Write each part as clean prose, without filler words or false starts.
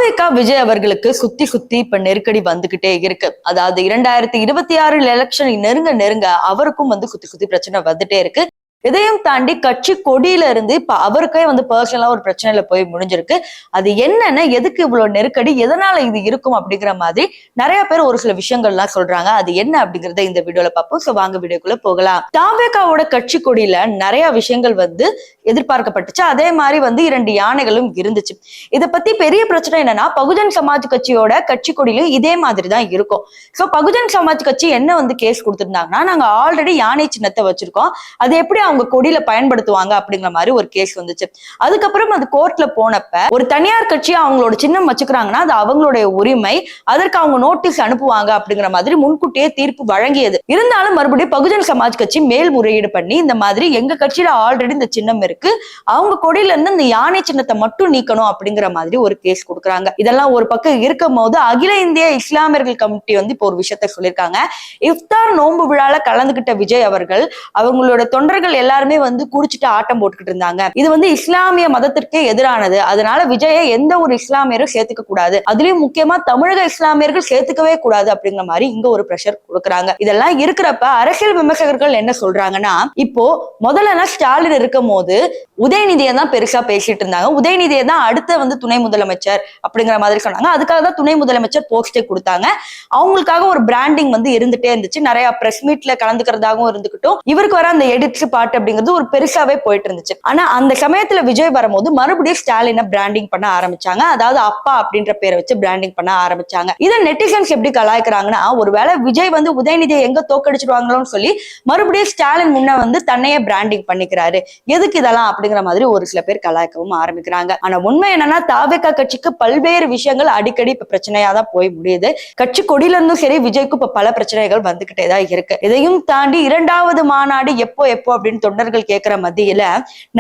தாவேகா விஜய் அவர்களுக்கு சுத்தி சுத்தி இப்ப நெருக்கடி வந்துகிட்டே இருக்கு. அதாவது 2026 எலெக்ஷன் நெருங்க நெருங்க அவருக்கும் சுத்தி சுத்தி பிரச்சனை வந்துட்டே இருக்கு. இதையும் தாண்டி கட்சி கொடியில இருந்து இப்ப அவருக்கே பர்சனலா ஒரு பிரச்சனையில போய் முடிஞ்சிருக்கு. அது என்னன்னா, எதுக்கு இவ்வளவு நெருக்கடி, எதனால இது இருக்கும் அப்படிங்கிற மாதிரி நிறைய பேர் ஒரு சில விஷயங்கள்லாம் சொல்றாங்க. அது என்ன அப்படிங்கறத இந்த வீடியோல பார்ப்போம். சோ வாங்க வீடியோக்குள்ள போகலாம். தாவேகாவோட கட்சி கொடியில நிறைய விஷயங்கள் எதிர்பார்க்கப்பட்டுச்சு. அதே மாதிரி 2 யானைகளும் இருந்துச்சு. இத பத்தி பெரிய பிரச்சனை என்னன்னா, பகுஜன் சமாஜ் கட்சியோட கட்சி கொடியிலும் இதே மாதிரி தான் இருக்கும். சோ பகுஜன் சமாஜ் கட்சி என்ன கேஸ் கொடுத்திருந்தாங்கன்னா, நாங்க ஆல்ரெடி யானை சின்னத்தை வச்சிருக்கோம், அது எப்படி அவங்க கொடியில பயன்படுத்துவாங்க அப்படிங்கிற மாதிரி ஒரு கேஸ் வந்துச்சு. அதுக்கப்புறம் அது கோர்ட்ல போனப்ப ஒரு தனியார் கட்சி அவங்களோட சின்னம் வச்சுக்கிறாங்கன்னா அது அவங்களுடைய உரிமை, அதற்கு அவங்க நோட்டீஸ் அனுப்புவாங்க அப்படிங்கிற மாதிரி முன்கூட்டியே தீர்ப்பு வழங்கியது. இருந்தாலும் மறுபடியும் பகுஜன் சமாஜ் கட்சி மேல்முறையீடு பண்ணி இந்த மாதிரி எங்க கட்சியில ஆல்ரெடி இந்த சின்னம் இருக்கு, அவங்க கொடியில இருந்து இந்த யானை சின்னத்தை மட்டும் நீக்கணும் அப்படிங்கிற மாதிரி ஒரு கேஸ் கொடுக்குறாங்க. இதெல்லாம் ஒரு பக்கம் இருக்கும் போது அகில இந்திய இஸ்லாமியர்கள் கமிட்டி இப்போ ஒரு விஷயத்த சொல்லியிருக்காங்க. இஃப்தார் நோன்பு விழால கலந்துகிட்ட விஜய் அவர்கள் அவங்களோட தொண்டர்கள் எல்லாருமே குடிச்சிட்டு ஆட்டம் போட்டுக்கிட்டு இருந்தாங்க. இது இஸ்லாமிய மதத்திற்கே எதிரானது. அதனால விஜயை எந்த ஒரு இஸ்லாமியரும் சேர்த்துக்க கூடாது, அதுலயும் முக்கியமா தமிழக இஸ்லாமியர்கள் சேர்த்துக்கவே கூடாது அப்படிங்கிற மாதிரி இங்க ஒரு பிரஷர் கொடுக்குறாங்க. இதெல்லாம் இருக்கிறப்ப அரசியல் விமர்சகர்கள் என்ன சொல்றாங்கன்னா, இப்போ முதல்ல ஸ்டாலின் இருக்கும் போது உதயநிதியை தான் பெருசா பேசிட்டு இருந்தாங்க. உதயநிதியை தான் அடுத்த துணை முதலமைச்சர் அப்படிங்கிற மாதிரி சொன்னாங்க. அதுக்காக தான் துணை முதலமைச்சர் போஸ்டே கொடுத்தாங்க. அவங்களுக்காக ஒரு பிராண்டிங் இருந்துட்டே இருந்துச்சு. நிறைய பிரஸ் மீட்ல கலந்துக்கிறதாகவும் இருந்துகிட்டும், இவருக்கு வர அந்த எடிட்ஸ் பாட்டு அப்படிங்கிறது ஒரு பெருசாவே போயிட்டு இருந்துச்சு. ஆனா அந்த சமயத்துல விஜய் வரும்போது மறுபடியும் ஸ்டாலினை பிராண்டிங் பண்ண ஆரம்பிச்சாங்க. அதாவது அப்பா அப்படின்ற பேரை வச்சு பிராண்டிங் பண்ண ஆரம்பிச்சாங்க. இதை நெட்டிசன்ஸ் எப்படி கலாய்க்கிறாங்கன்னா, ஒருவேளை விஜய் உதயநிதியை எங்க தோக்கடிச்சிருவாங்களோன்னு சொல்லி மறுபடியும் ஸ்டாலின் முன்ன தன்னையே பிராண்டிங் பண்ணிக்கிறாரு, எதுக்கு இதெல்லாம் அப்படிங்கிற மாதிரி ஒரு சில பேர் கலாய்க்கவும் ஆரம்பிக்கிறாங்க. ஆனா உண்மை என்னன்னா, தாவேகா கட்சிக்கு பல்வேறு விஷயங்கள் அடிக்கடி இப்ப பிரச்சனையா தான் போய் முடியுது. கட்சி கொடியில இருந்தும் சரி, விஜய்க்கு இப்ப பல பிரச்சனைகள் வந்துகிட்டே தான் இருக்கு. இதையும் தாண்டி 2வது மாநாடு எப்போ அப்படின்னு தொண்டர்கள் கேட்கிற மத்தியில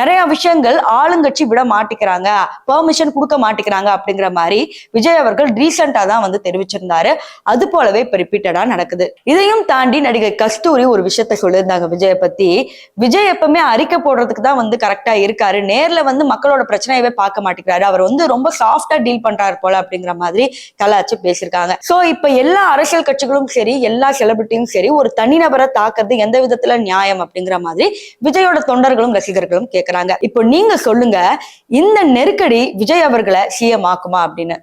நிறைய விஷயங்கள் ஆளுங்கட்சி விட மாட்டிக்கிறாங்க, பெர்மிஷன் கொடுக்க மாட்டிக்கிறாங்க அப்படிங்கிற மாதிரி விஜய் அவர்கள் ரீசெண்டா தான் தெரிவிச்சிருந்தாரு. அது போலவே இப்ப ரிப்பீட்டடா நடக்குது. இதையும் தாண்டி நடிகை கஸ்தூரி ஒரு விஷயத்த சொல்லியிருந்தாங்க விஜய பத்தி. விஜய் எப்பவுமே அறிக்கை போடுறதுக்கு தான் கரெக்டா இருக்காரு, நேர்ல மக்களோட பிரச்சனையவே பார்க்க மாட்டேங்கிறாரு, அவர் ரொம்ப சாஃப்டா டீல் பண்றாரு போல அப்படிங்கிற மாதிரி கலாச்சு பேசியிருக்காங்க. சோ இப்ப எல்லா அரசியல் கட்சிகளும் சரி, எல்லா செலிபிரிட்டியும் சரி, ஒரு தனிநபரை தாக்குறது எந்த விதத்துல நியாயம் அப்படிங்கிற மாதிரி விஜயோட தொண்டர்களும் ரசிகர்களும் கேட்கிறாங்க. இப்போ நீங்க சொல்லுங்க, இந்த நெருக்கடி விஜய் அவர்களை சிஎம் ஆக்குமா அப்படின்னு?